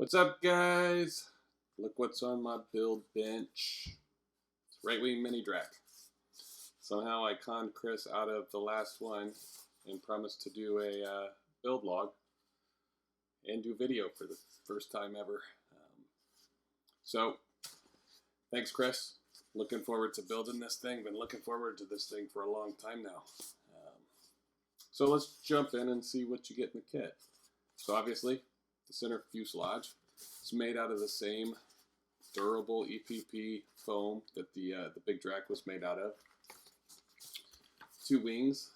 What's up, guys? Look what's on my build bench. It's right wing mini Drak. Somehow I conned Chris out of the last one and promised to do a build log and do video for the first time ever. So thanks, Chris. Looking forward to building this thing. Been looking forward to this thing for a long time now. So let's jump in and see what you get in the kit. So obviously, the center fuselage is made out of the same durable EPP foam that the big Drak was made out of. Two wings.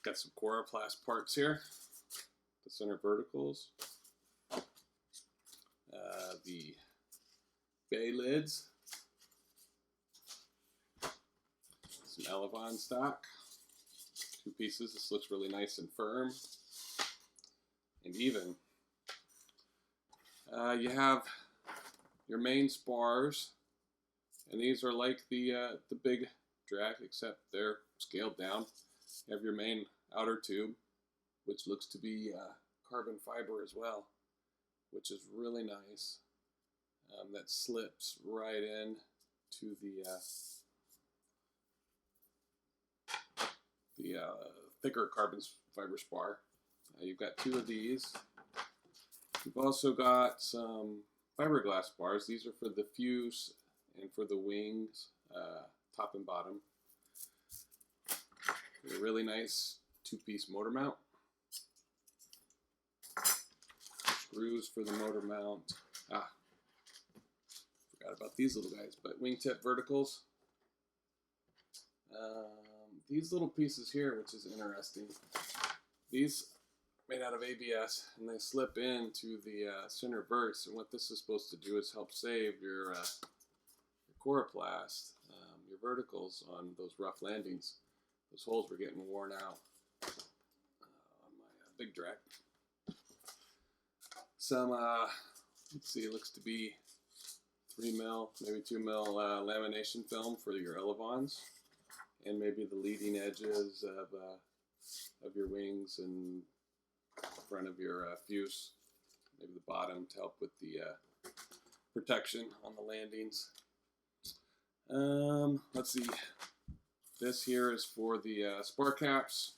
Got some coroplast parts here. The center verticals. The bay lids. Some Elevon stock. Two pieces. This looks really nice and firm and even. You have your main spars, and these are like the big Drak, except they're scaled down. You have your main outer tube, which looks to be carbon fiber as well, which is really nice. That slips right in to the thicker carbon fiber spar. You've got two of these. You've also got some fiberglass bars. These are for the fuse and for the wings, top and bottom. A really nice two-piece motor mount. Screws for the motor mount. Forgot about these little guys, but wingtip verticals. These little pieces here, which is interesting, these are made out of ABS, and they slip into the center verts, and what this is supposed to do is help save your coroplast, your verticals on those rough landings. Those holes were getting worn out on my big Drak. Some, let's see, it looks to be 3 mil, maybe 2 mil lamination film for your Elevons. And maybe the leading edges of your wings and front of your fuse, maybe the bottom to help with the protection on the landings. Let's see. This here is for the spar caps.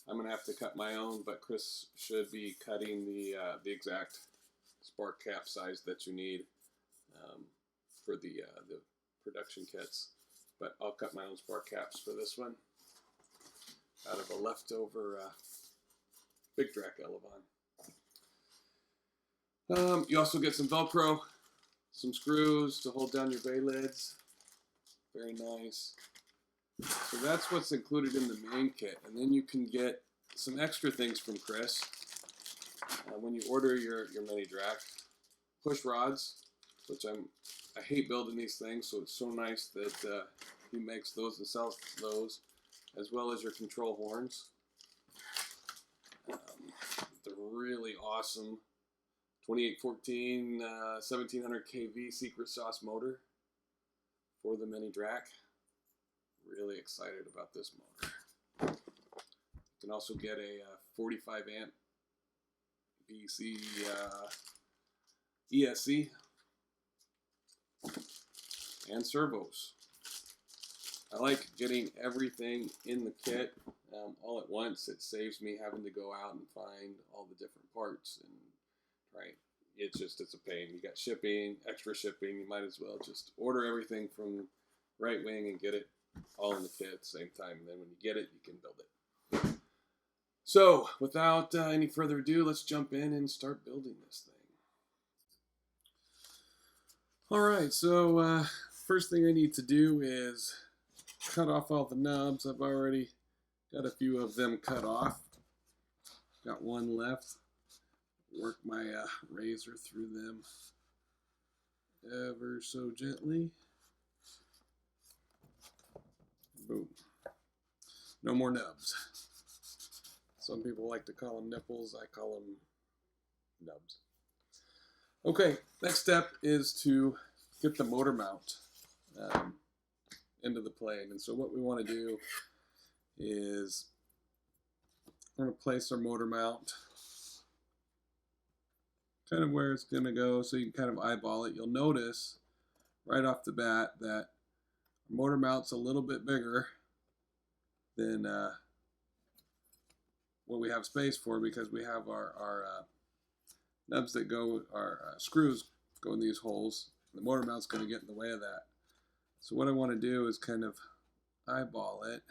I'm gonna have to cut my own, but Chris should be cutting the exact spar cap size that you need for the production kits. But I'll cut my own spar caps for this one out of a leftover big Drak Elevon. You also get some Velcro, some screws to hold down your bay lids. Very nice. So that's what's included in the main kit. And then you can get some extra things from Chris when you order your mini Drak. Push rods, which I hate building these things, so it's so nice that he makes those and sells those, as well as your control horns. The really awesome 2814 1700 kV secret sauce motor for the mini Drak. Really excited about this motor. You can also get a 45 amp BC ESC and servos. I like getting everything in the kit all at once. It saves me having to go out and find all the different parts, and it's a pain. You got shipping, extra shipping. You might as well just order everything from Right Wing and get it all in the kit at the same time. And then when you get it, you can build it. So without any further ado, let's jump in and start building this thing. All right, so first thing I need to do is cut off all the knobs. I've already got a few of them cut off. Got one left. Work my razor through them ever so gently. Boom. No more nubs. Some people like to call them nipples. I call them nubs. Okay, next step is to get the motor mount into the plane. And so what we want to do is we're going to place our motor mount kind of where it's going to go, so you can kind of eyeball it. You'll notice right off the bat that motor mount's a little bit bigger than what we have space for, because we have our nubs that go, our screws go in these holes. The motor mount's going to get in the way of that. So what I want to do is kind of eyeball it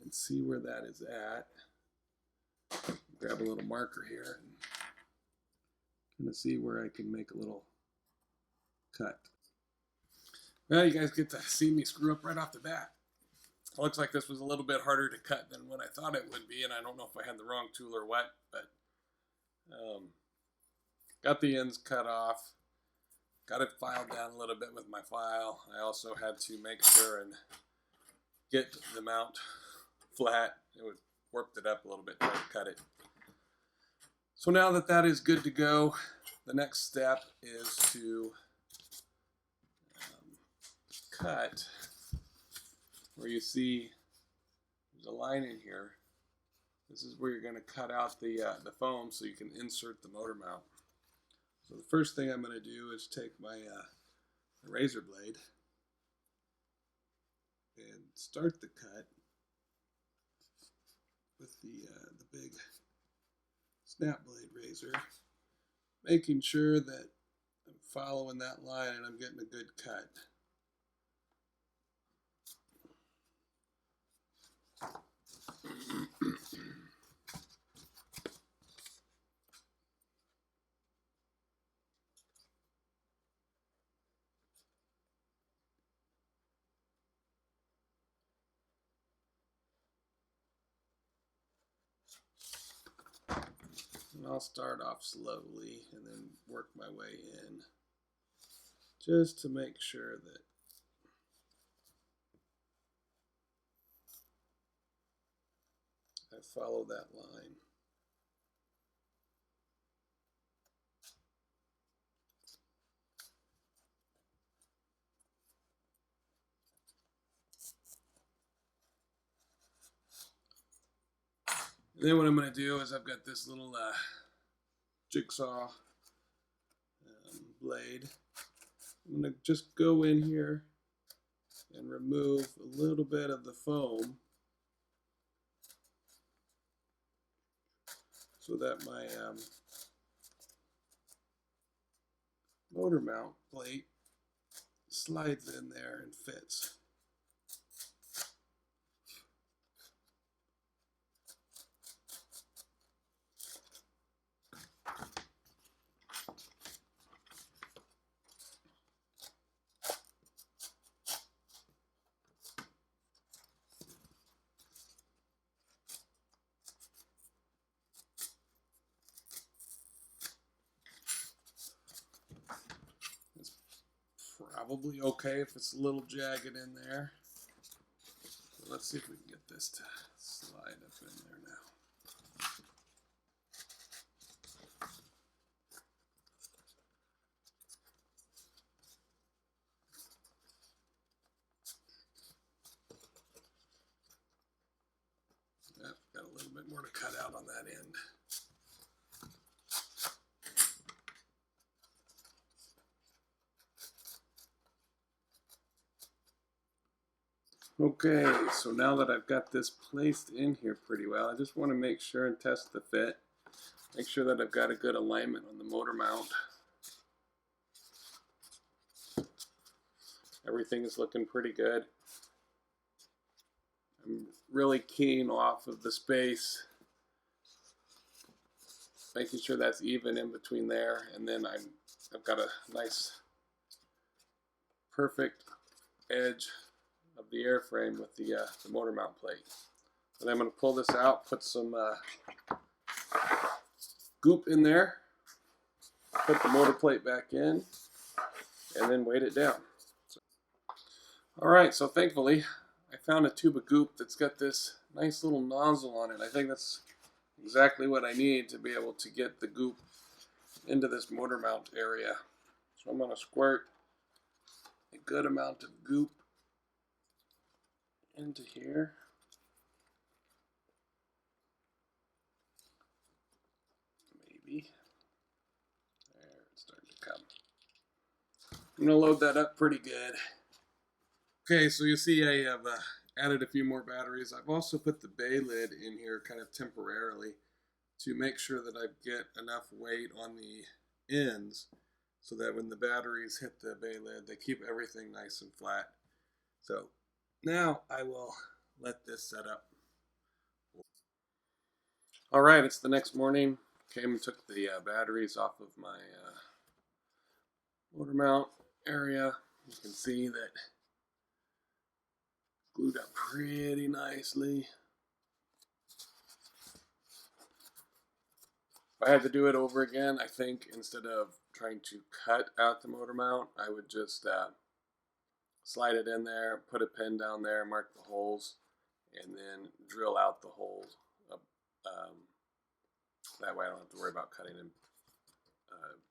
and see where that is at. Grab a little marker here and kind of see where I can make a little cut. Well, you guys get to see me screw up right off the bat. It looks like this was a little bit harder to cut than what I thought it would be, and I don't know if I had the wrong tool or what, but got the ends cut off. Got it filed down a little bit with my file. I also had to make sure and get the mount flat. It would warped it up a little bit to cut it. So now that that is good to go, the next step is to cut where you see there's a line in here. This is where you're going to cut out the foam so you can insert the motor mount. So the first thing I'm going to do is take my razor blade and start the cut with the big snap blade razor, making sure that I'm following that line and I'm getting a good cut. And I'll start off slowly and then work my way in, just to make sure that I follow that line. And then what I'm going to do is I've got this little jigsaw blade. I'm going to just go in here and remove a little bit of the foam so that my motor mount plate slides in there and fits. Probably okay if it's a little jagged in there. So let's see if we can get this to slide up in there now. Yep, got a little bit more to cut out on that end. Okay, so now that I've got this placed in here pretty well, I just want to make sure and test the fit. Make sure that I've got a good alignment on the motor mount. Everything is looking pretty good. I'm really keen off of the space, making sure that's even in between there, and then I've got a nice perfect edge of the airframe with the motor mount plate. And I'm going to pull this out, put some goop in there, put the motor plate back in, and then weight it down. Alright, so thankfully I found a tube of goop that's got this nice little nozzle on it. I think that's exactly what I need to be able to get the goop into this motor mount area. So I'm going to squirt a good amount of goop into here. Maybe. I'm gonna load that up pretty good. Okay, so you see I have added a few more batteries. I've also put the bay lid in here kind of temporarily to make sure that I get enough weight on the ends so that when the batteries hit the bay lid, they keep everything nice and flat. So now I will let this set up. All right, it's the next morning. Came and took the batteries off of my motor mount area. You can see that glued up pretty nicely. If I had to do it over again, I think instead of trying to cut out the motor mount, I would just slide it in there, put a pin down there, mark the holes, and then drill out the holes. That way I don't have to worry about cutting and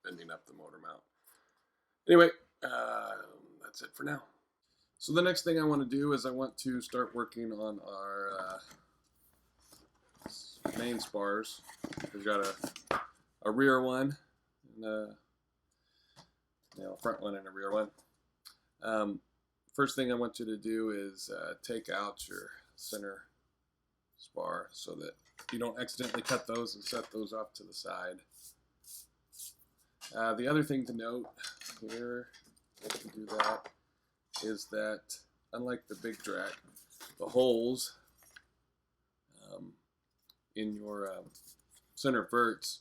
bending up the motor mount. Anyway, that's it for now. So the next thing I want to do is I want to start working on our main spars. We've got a rear one, and a front one and a rear one. First thing I want you to do is take out your center spar so that you don't accidentally cut those and set those off to the side. The other thing to note here, if you do that, is that unlike the big Drak, the holes in your center verts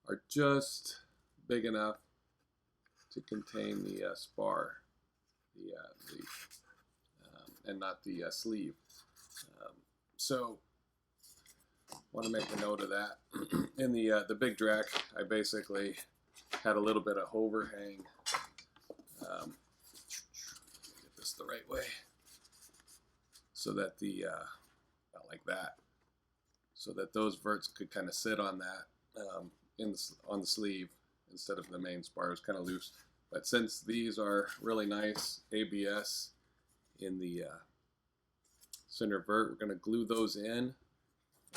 are just big enough to contain the spar, and not the sleeve. So I want to make a note of that. In the big Drak, I basically had a little bit of overhang. Get this the right way, so that the not like that, so that those verts could kind of sit on that on the sleeve instead of the main spars, kind of loose. But since these are really nice ABS in the center vert, we're going to glue those in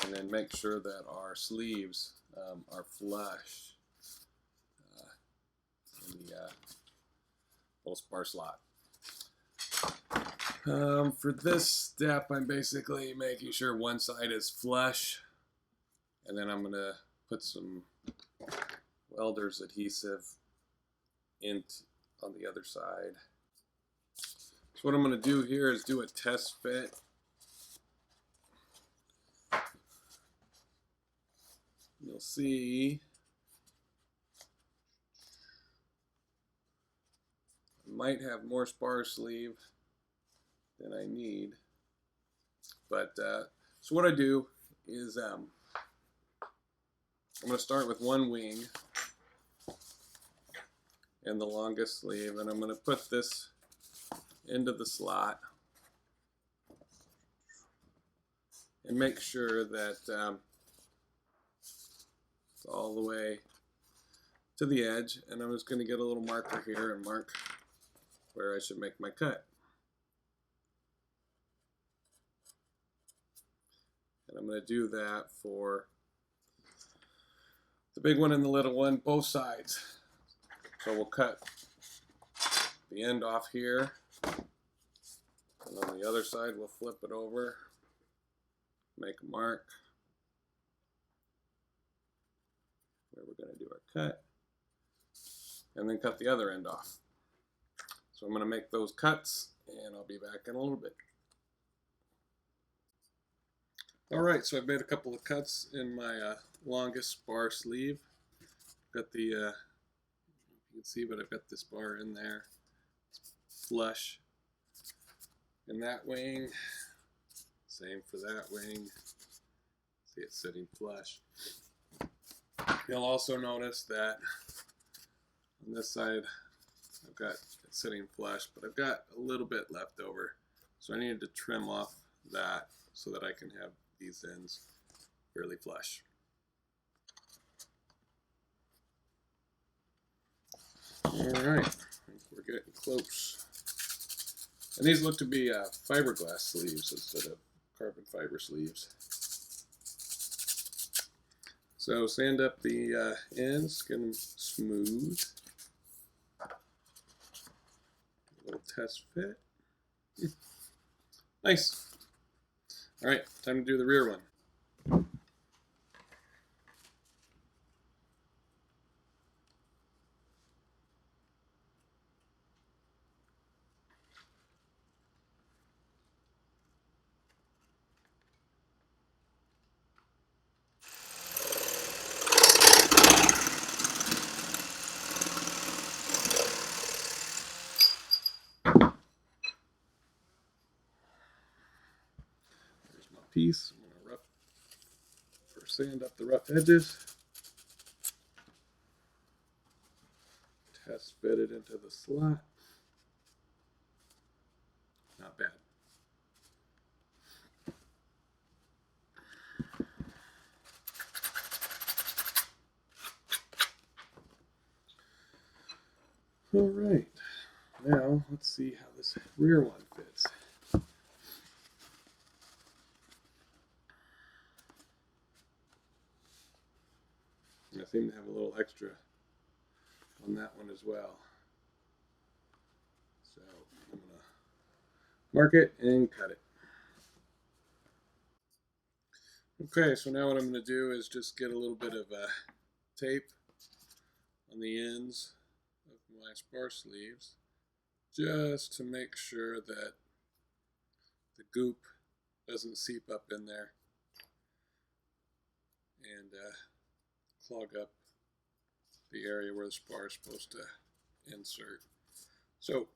and then make sure that our sleeves are flush in the little spar slot. For this step, I'm basically making sure one side is flush, and then I'm going to put some welder's adhesive on the other side. So what I'm going to do here is do a test fit. You'll see I might have more spar sleeve than I need, but so what I do is I'm going to start with one wing and the longest sleeve, and I'm going to put this into the slot and make sure that it's all the way to the edge, and I'm just going to get a little marker here and mark where I should make my cut. And I'm going to do that for the big one and the little one, both sides. So we'll cut the end off here, and on the other side we'll flip it over, make a mark where we're going to do our cut, and then cut the other end off. So I'm going to make those cuts, and I'll be back in a little bit. Alright, so I've made a couple of cuts in my longest spar sleeve. Got the, you can see, but I've got this bar in there. It's flush in that wing. Same for that wing. See, it's sitting flush. You'll also notice that on this side I've got it sitting flush, but I've got a little bit left over. So I needed to trim off that so that I can have these ends fairly flush. Alright, I think we're getting close. And these look to be fiberglass sleeves instead of carbon fiber sleeves. So sand up the ends, get them smooth. Little test fit. Nice. All right, time to do the rear one. There's my piece. I'm going to sand up the rough edges. Test fit it into the slot. Not bad. All right, now let's see how this rear one fits. I seem to have a little extra on that one as well. So I'm going to mark it and cut it. Okay, so now what I'm going to do is just get a little bit of tape on the ends of my spar sleeves, just to make sure that the goop doesn't seep up in there and clog up the area where the spar is supposed to insert. So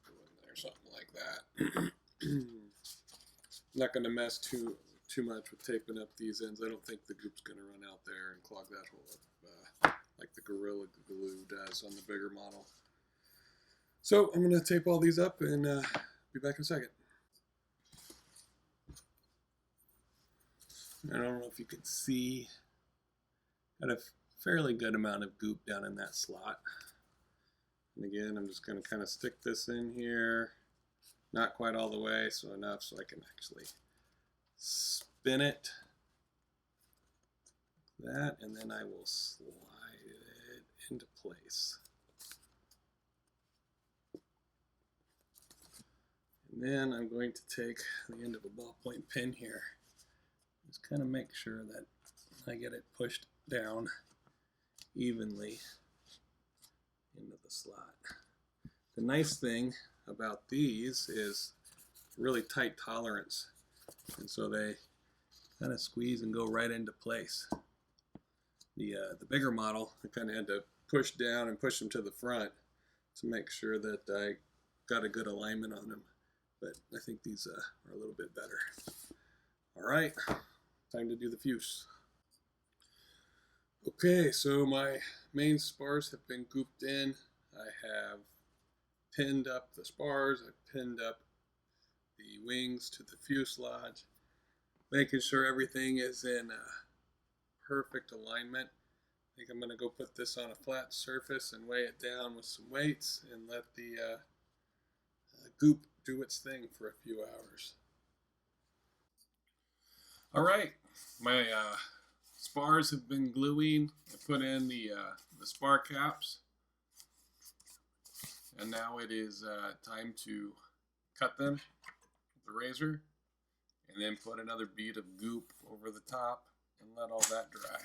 go in there, something like that. I'm not going to mess too much with taping up these ends. I don't think the goop's going to run out there and clog that hole up like the Gorilla Glue does on the bigger model. So I'm going to tape all these up and be back in a second. I don't know if you can see, got a fairly good amount of goop down in that slot. And again, I'm just going to kind of stick this in here, not quite all the way, so enough so I can actually spin it like that, and then I will slide it into place. And then I'm going to take the end of a ballpoint pen here. Just kind of make sure that I get it pushed down evenly into the slot. The nice thing about these is really tight tolerance, and so they kind of squeeze and go right into place. The bigger model, I kind of had to push down and push them to the front to make sure that I got a good alignment on them, but I think these are a little bit better. All right, time to do the fuse. Okay, so my main spars have been gooped in. I have pinned up the spars, I've pinned up the wings to the fuselage, making sure everything is in perfect alignment. I think I'm going to go put this on a flat surface and weigh it down with some weights and let the goop do its thing for a few hours. All right, my spars have been gluing. I put in the spar caps, and now it is time to cut them with the razor, and then put another bead of goop over the top and let all that dry.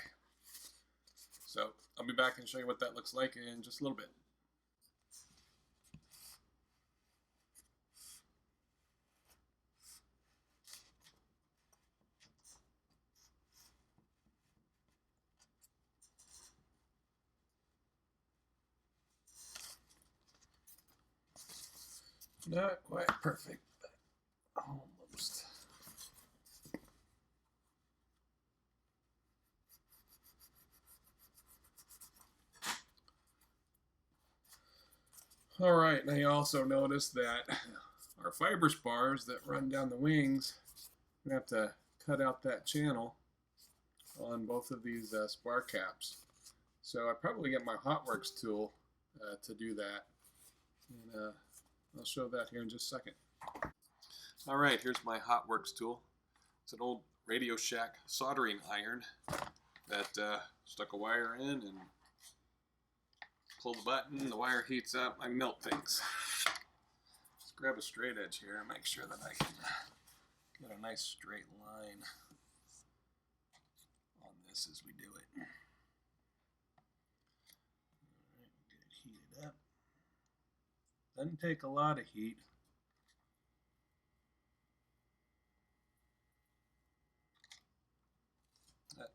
So I'll be back and show you what that looks like in just a little bit. Not quite perfect, but almost. All right, now you also notice that our fiber spars that run down the wings, we have to cut out that channel on both of these spar caps. So I probably get my HotWorks tool to do that. And I'll show that here in just a second. All right, here's my HotWorks tool. It's an old Radio Shack soldering iron that stuck a wire in and pull the button, the wire heats up, I melt things. Let's grab a straight edge here and make sure that I can get a nice straight line on this as we do it. Alright, get it heated up. Doesn't take a lot of heat.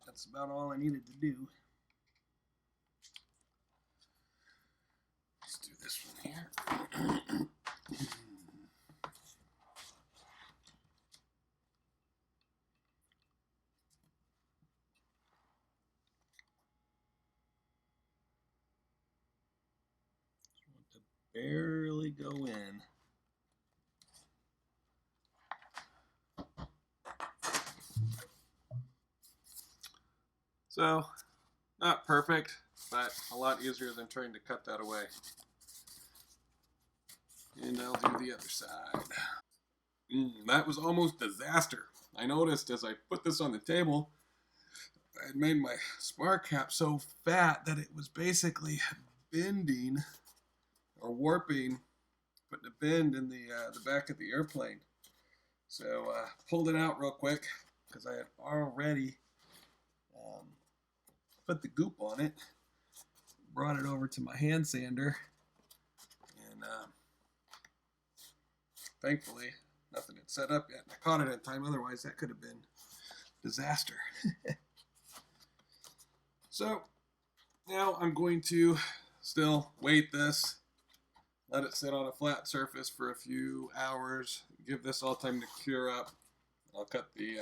That's about all I needed to do. Let's do this one here. Just want to barely go in. So, not perfect, but a lot easier than trying to cut that away. And I'll do the other side. That was almost disaster. I noticed as I put this on the table, I had made my spar cap so fat that it was basically bending or warping, putting a bend in the back of the airplane. So pulled it out real quick because I had already put the goop on it, brought it over to my hand sander, and thankfully nothing had set up yet. I caught it in time, otherwise that could have been disaster. So now I'm going to still weight this, let it sit on a flat surface for a few hours, give this all time to cure up. I'll cut the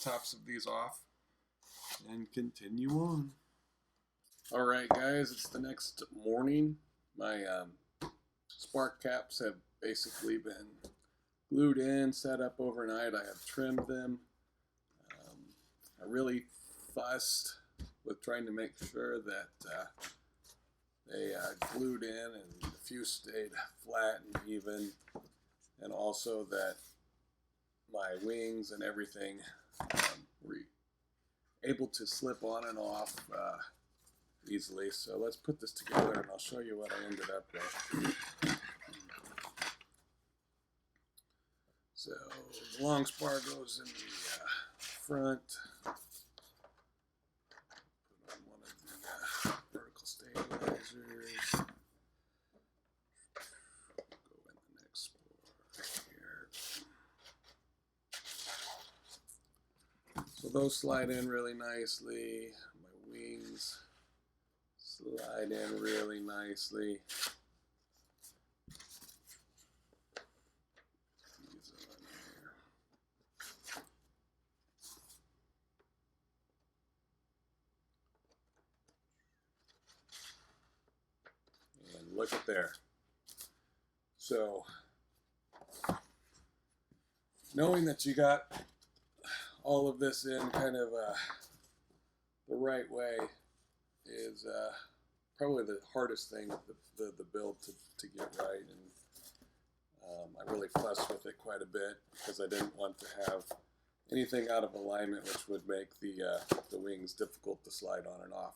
tops of these off and continue on. Alright guys, it's the next morning. My spark caps have basically been glued in, set up overnight. I have trimmed them. I really fussed with trying to make sure that they glued in and the fuse stayed flat and even, and also that my wings and everything were able to slip on and off easily. So let's put this together and I'll show you what I ended up with. So the long spar goes in the front. Put on one of the vertical stabilizers. Go in the next spar here. So those slide in really nicely. My wings slide in really nicely. These on here. And look at there. So, knowing that you got all of this in kind of the right way is probably the hardest thing, the build to get right. And I really fussed with it quite a bit because I didn't want to have anything out of alignment, which would make the wings difficult to slide on and off.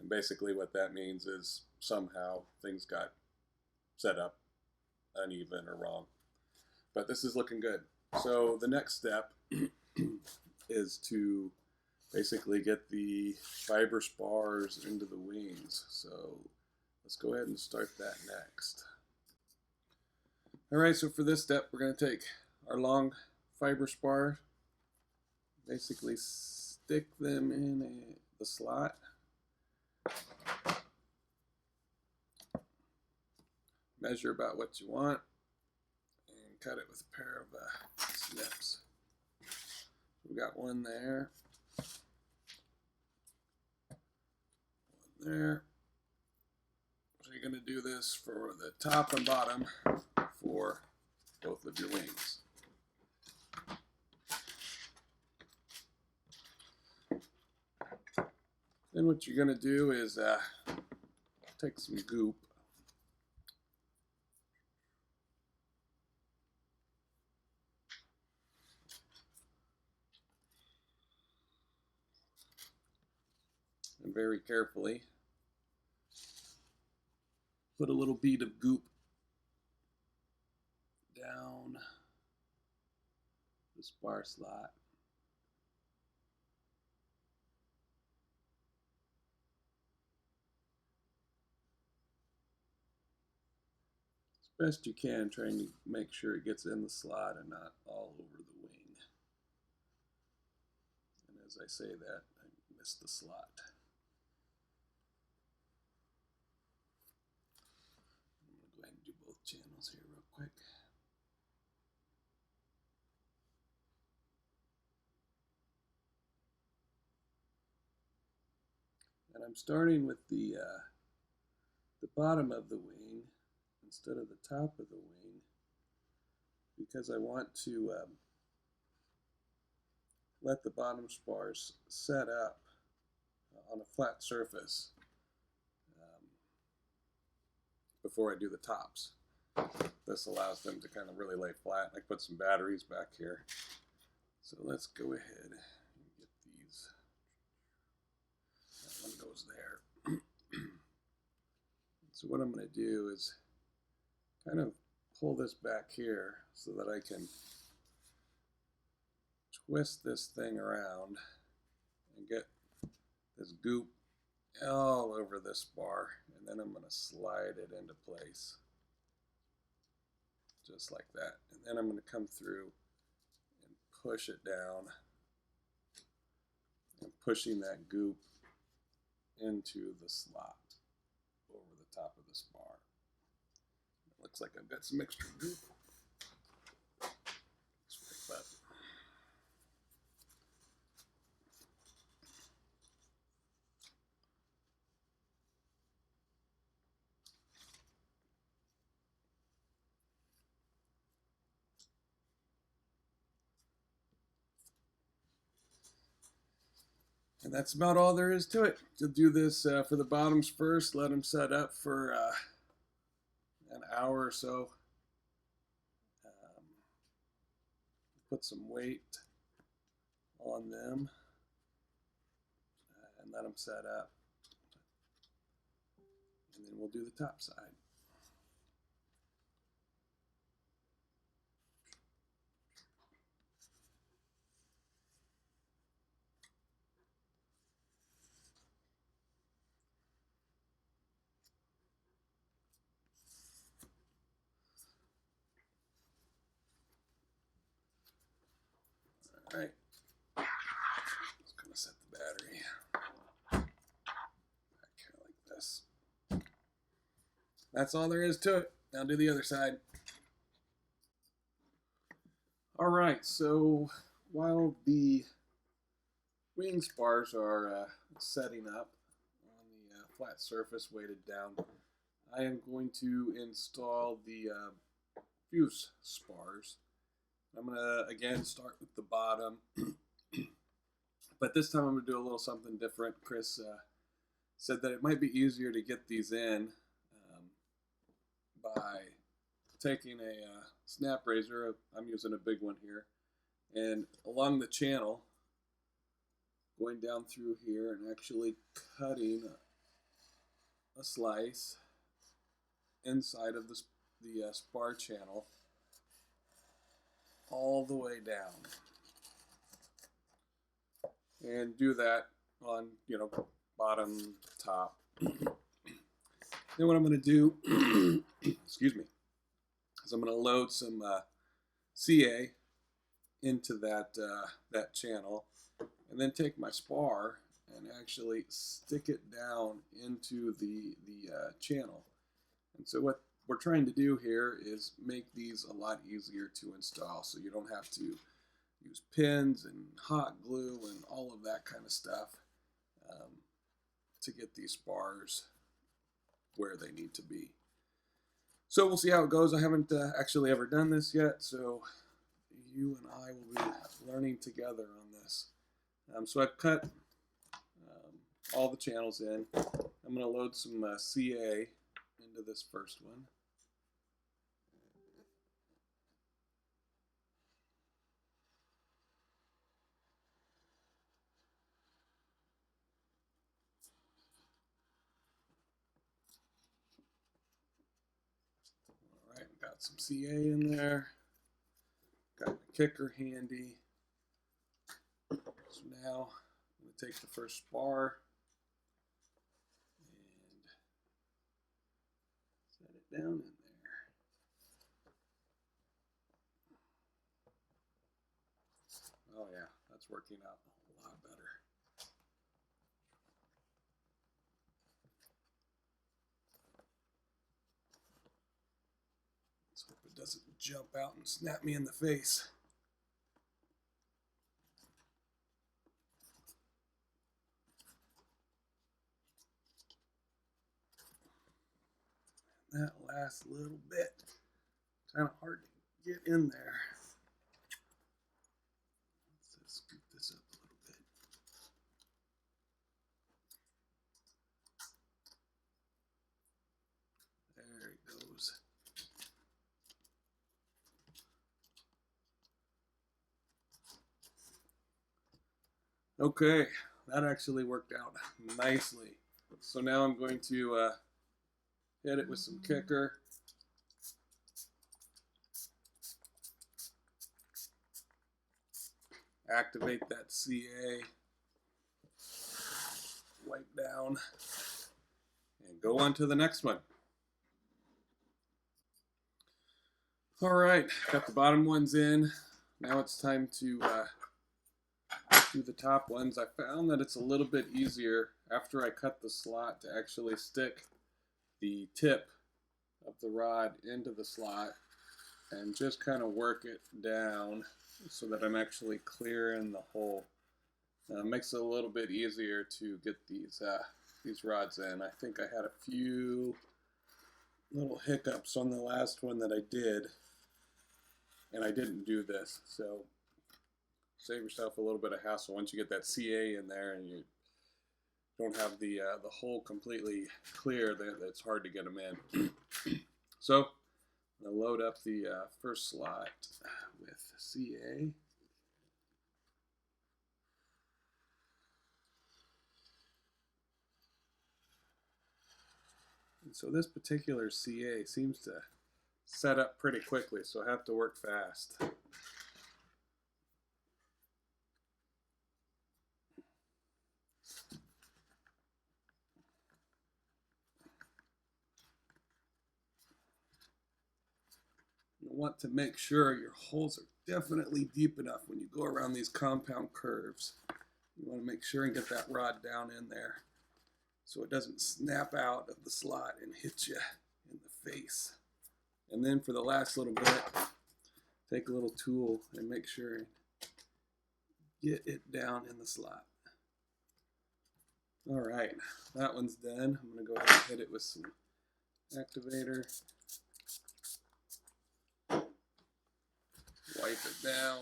And basically what that means is somehow things got set up uneven or wrong. But this is looking good. So the next step is to basically get the fiber spars into the wings. So let's go ahead and start that next. Alright, so for this step we're going to take our long fiber spar, basically stick them in the slot. Measure about what you want and cut it with a pair of snips. We got one there. There. So you're going to do this for the top and bottom for both of your wings. Then what you're going to do is take some goop. And very carefully put a little bead of goop down the spar slot. As best you can, trying to make sure it gets in the slot and not all over the wing. And as I say that, I missed the slot. I'm going to go ahead and do both channels here real quick. And I'm starting with the bottom of the wing instead of the top of the wing because I want to let the bottom spars set up on a flat surface before I do the tops. This allows them to kind of really lay flat. I put some batteries back here. So let's go ahead and get these. That one goes there. So what I'm going to do is kind of pull this back here so that I can twist this thing around and get this goop all over this spar, and then I'm going to slide it into place just like that, and then I'm going to come through and push it down and pushing that goop into the slot over the top of the spar. It looks like I've got some extra goop. And that's about all there is to it. To do this for the bottoms first, let them set up for an hour or so. Put some weight on them and let them set up. And then we'll do the top side. All right, just gonna set the battery back here like this. That's all there is to it. Now do the other side. All right, so while the wing spars are setting up on the flat surface weighted down, I am going to install the fuse spars. I'm going to, again, start with the bottom, but this time I'm going to do a little something different. Chris said that it might be easier to get these in by taking a snap razor. I'm using a big one here, and along the channel, going down through here and actually cutting a slice inside of the spar channel all the way down, and do that on, you know, bottom, top. Then what I'm going to do, excuse me, is I'm going to load some CA into that channel, and then take my spar and actually stick it down into the channel. And so what we're trying to do here is make these a lot easier to install, so you don't have to use pins and hot glue and all of that kind of stuff to get these spars where they need to be. So we'll see how it goes. I haven't actually ever done this yet, so you and I will be learning together on this. So I've cut all the channels in. I'm going to load some CA into this first one. Got some CA in there. Got my kicker handy. So now I'm going to take the first spar and set it down in there. Oh yeah, that's working out a lot better. Let's hope it doesn't jump out and snap me in the face. That last little bit, kind of hard to get in there. Let's scoop this up a little bit. There it goes. Okay, that actually worked out nicely. So now I'm going to hit it with some kicker. Activate that CA. Wipe down. And go on to the next one. Alright, got the bottom ones in. Now it's time to do the top ones. I found that it's a little bit easier after I cut the slot to actually stick the tip of the rod into the slot and just kind of work it down so that I'm actually clearing the hole. It makes it a little bit easier to get these rods in. I think I had a few little hiccups on the last one that I did, and I didn't do this, so save yourself a little bit of hassle once you get that CA in there and you don't have the hole completely clear. It's hard to get them in. So I'm going to load up the first slot with CA. And so this particular CA seems to set up pretty quickly, so I have to work fast. You want to make sure your holes are definitely deep enough when you go around these compound curves. You want to make sure and get that rod down in there so it doesn't snap out of the slot and hit you in the face. And then for the last little bit, take a little tool and make sure and get it down in the slot. All right, that one's done. I'm going to go ahead and hit it with some activator. Wipe it down.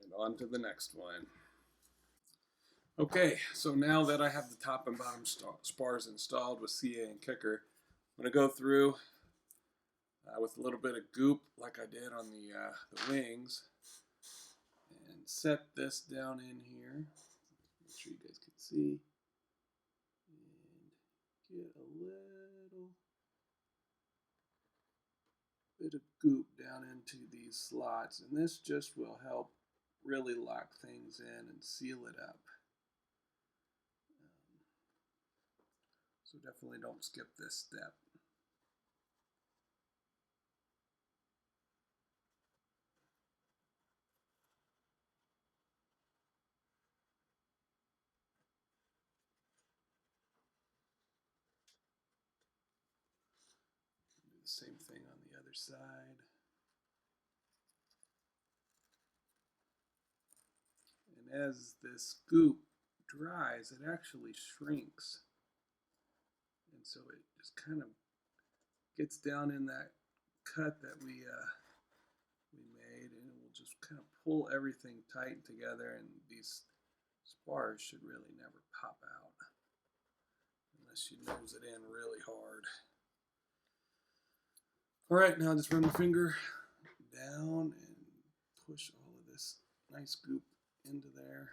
And on to the next one. Okay, so now that I have the top and bottom spars installed with CA and kicker, I'm going to go through with a little bit of goop like I did on the wings and set this down in here. Make sure you guys can see. And get a little bit of goop down into these slots, and this just will help really lock things in and seal it up. So definitely don't skip this step. Do the same thing on the other side. And as this goop dries, it actually shrinks. And so it just kind of gets down in that cut that we made, and it will just kind of pull everything tight together, and these spars should really never pop out unless you nose it in really hard. All right, now just run my finger down and push all of this nice goop into there.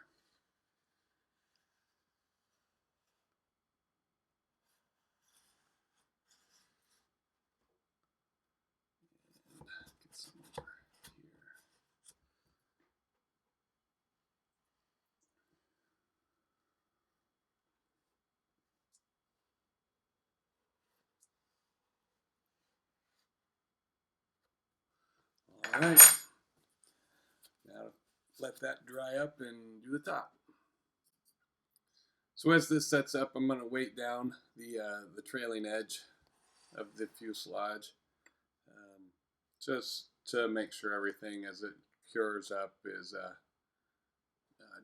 All right. Now let that dry up and do the top. So as this sets up, I'm going to weight down the trailing edge of the fuselage, just to make sure everything as it cures up is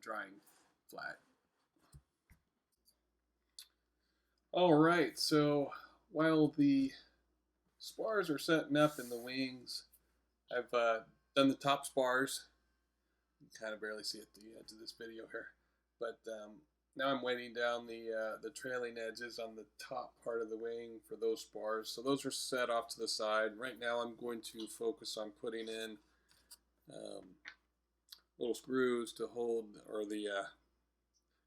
drying flat. All right, so while the spars are setting up in the wings, I've done the top spars. You can kind of barely see at the edge of this video here, but now I'm weighting down the trailing edges on the top part of the wing for those spars. So those are set off to the side. Right now I'm going to focus on putting in little screws to hold, or the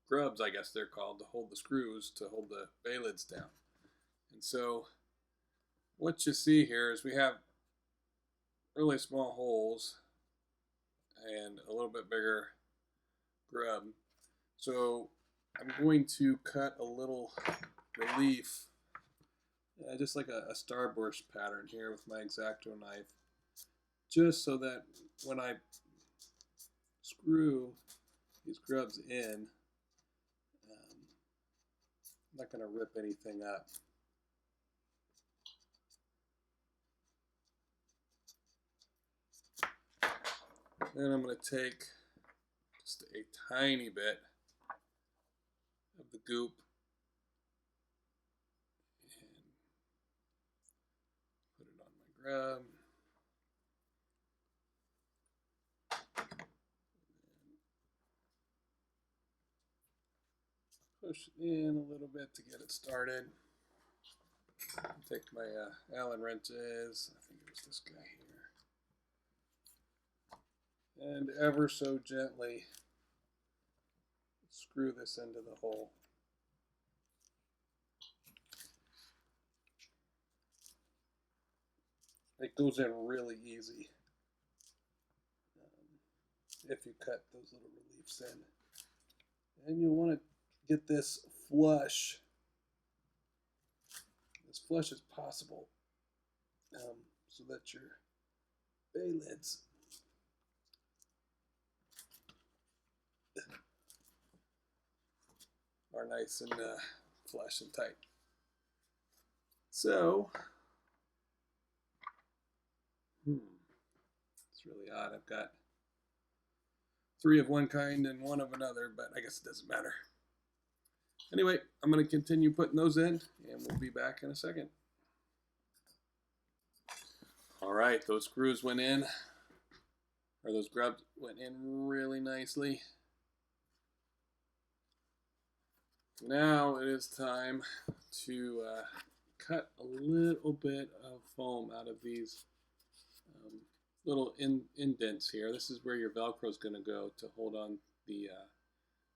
grubs, I guess they're called, to hold the screws to hold the bay lids down. And so what you see here is we have really small holes and a little bit bigger grub. So I'm going to cut a little relief, just like a starburst pattern here with my X-Acto knife, just so that when I screw these grubs in, I'm not going to rip anything up. Then I'm going to take just a tiny bit of the goop and put it on my grub. Push it in a little bit to get it started. Take my Allen wrenches, I think it was this guy here, and ever so gently screw this into the hole. It goes in really easy if you cut those little reliefs in. And you'll want to get this flush, as flush as possible, so that your bay lids are nice and flush and tight. So, it's really odd. I've got 3 of one kind and 1 of another, but I guess it doesn't matter. Anyway, I'm going to continue putting those in, and we'll be back in a second. All right, those screws went in, or those grubs went in really nicely. Now it is time to cut a little bit of foam out of these little indents here. This is where your Velcro is going to go to hold on the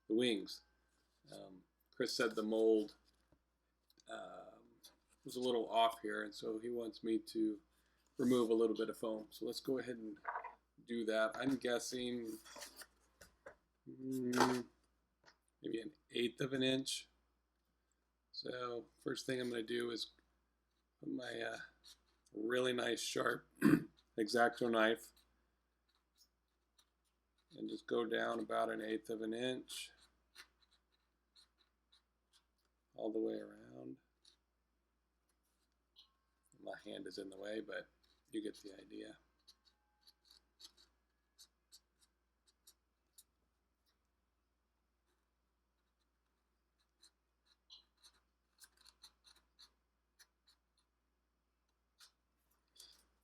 wings. Chris said the mold was a little off here, and so he wants me to remove a little bit of foam. So let's go ahead and do that. I'm guessing maybe 1/8 of an inch. So first thing I'm going to do is put my really nice sharp X-Acto knife and just go down about 1/8 of an inch all the way around. My hand is in the way, but you get the idea.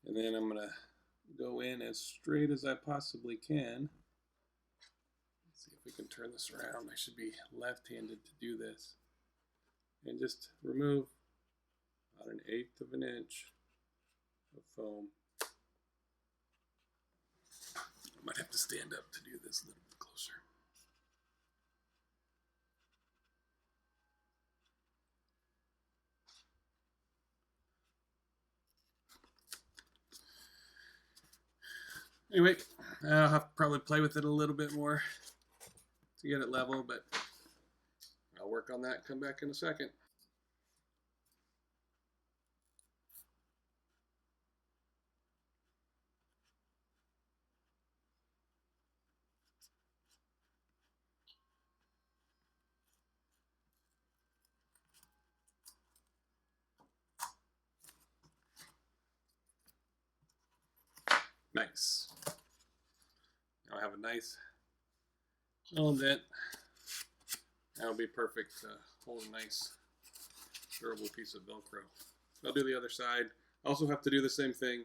And then I'm going to go in as straight as I possibly can. Let's see if we can turn this around. I should be left-handed to do this. And just remove about 1/8 of an inch of foam. I might have to stand up to do this a little bit closer. Anyway, I'll have to probably play with it a little bit more to get it level, but I'll work on that and come back in a second. Nice. Now I have a nice little dent. That'll be perfect to hold a nice durable piece of Velcro. So I'll do the other side. I also have to do the same thing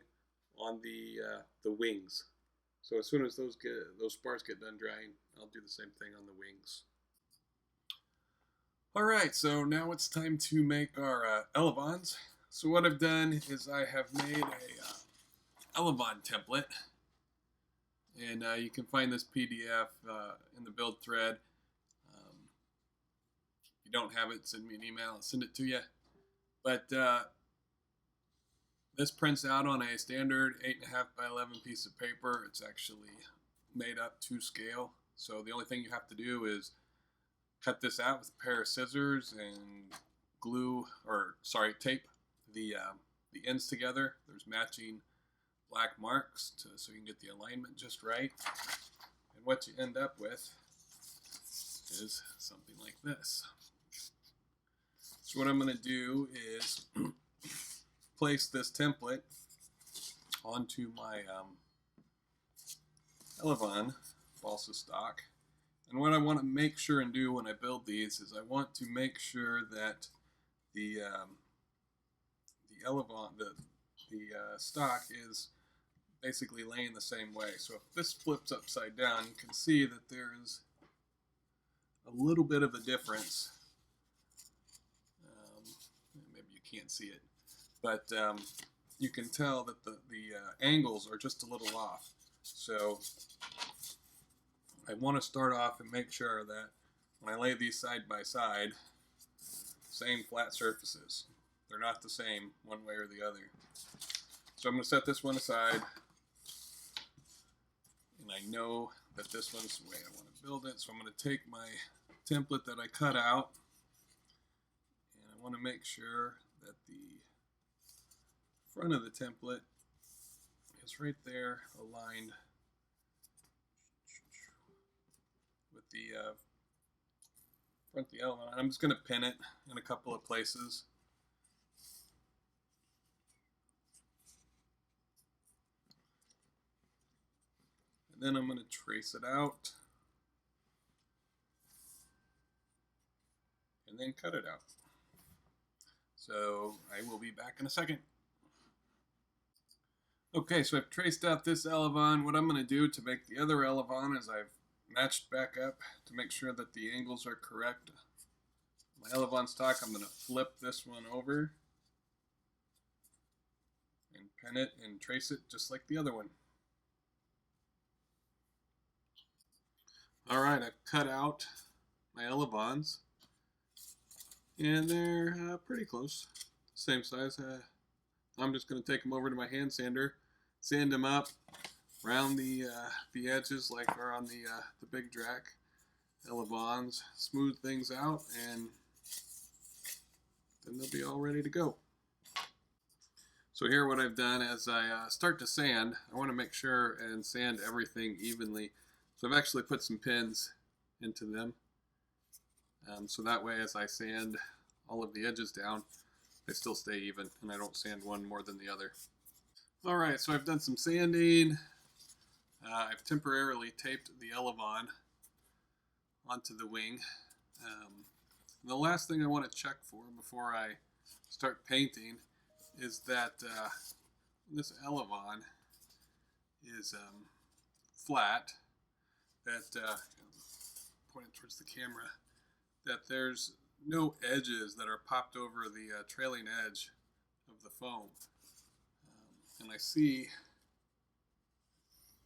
on the wings. So as soon as those spars get done drying, I'll do the same thing on the wings. Alright, so now it's time to make our Elevons. So what I've done is I have made a Elevon template. And you can find this PDF in the build thread. If you don't have it, send me an email, I'll send it to you. But this prints out on a standard 8.5 by 11 piece of paper. It's actually made up to scale. So the only thing you have to do is cut this out with a pair of scissors and tape the ends together. There's matching black marks so you can get the alignment just right. And what you end up with is something like this. So what I'm going to do is place this template onto my Elevon balsa stock. And what I want to make sure and do when I build these is I want to make sure that the Elevon, the stock is basically laying the same way. So if this flips upside down, you can see that there is a little bit of a difference. Maybe you can't see it, but you can tell that the angles are just a little off. So I want to start off and make sure that when I lay these side by side, same flat surfaces. They're not the same one way or the other. So I'm going to set this one aside. And I know that this one's the way I want to build it. So I'm going to take my template that I cut out. And I want to make sure that the front of the template is right there aligned with the front of the element. I'm just going to pin it in a couple of places. And then I'm going to trace it out and then cut it out. So I will be back in a second. Okay, so I've traced out this Elevon. What I'm going to do to make the other Elevon is I've matched back up to make sure that the angles are correct. My Elevon stock, I'm going to flip this one over and pin it and trace it just like the other one. Alright, I've cut out my Elevons and they're pretty close, same size. I'm just going to take them over to my hand sander, sand them up around the edges like are on the big Drak Elevons, smooth things out, and then they'll be all ready to go. So here what I've done as I start to sand, I want to make sure and sand everything evenly. So I've actually put some pins into them. So that way as I sand all of the edges down, they still stay even and I don't sand one more than the other. Alright, so I've done some sanding. I've temporarily taped the Elevon onto the wing. The last thing I want to check for before I start painting is that this Elevon is flat, that pointed towards the camera, that there's no edges that are popped over the trailing edge of the foam. And I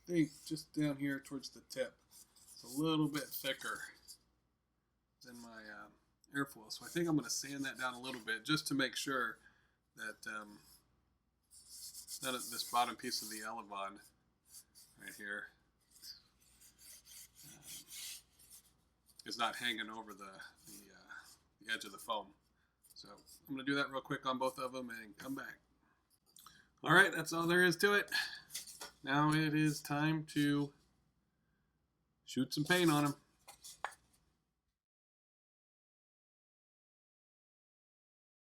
think just down here towards the tip, it's a little bit thicker than my airfoil. So I think I'm going to sand that down a little bit just to make sure that none of this bottom piece of the Elevon right here is not hanging over the edge of the foam. So I'm going to do that real quick on both of them and come back. Alright, that's all there is to it. Now it is time to shoot some paint on them.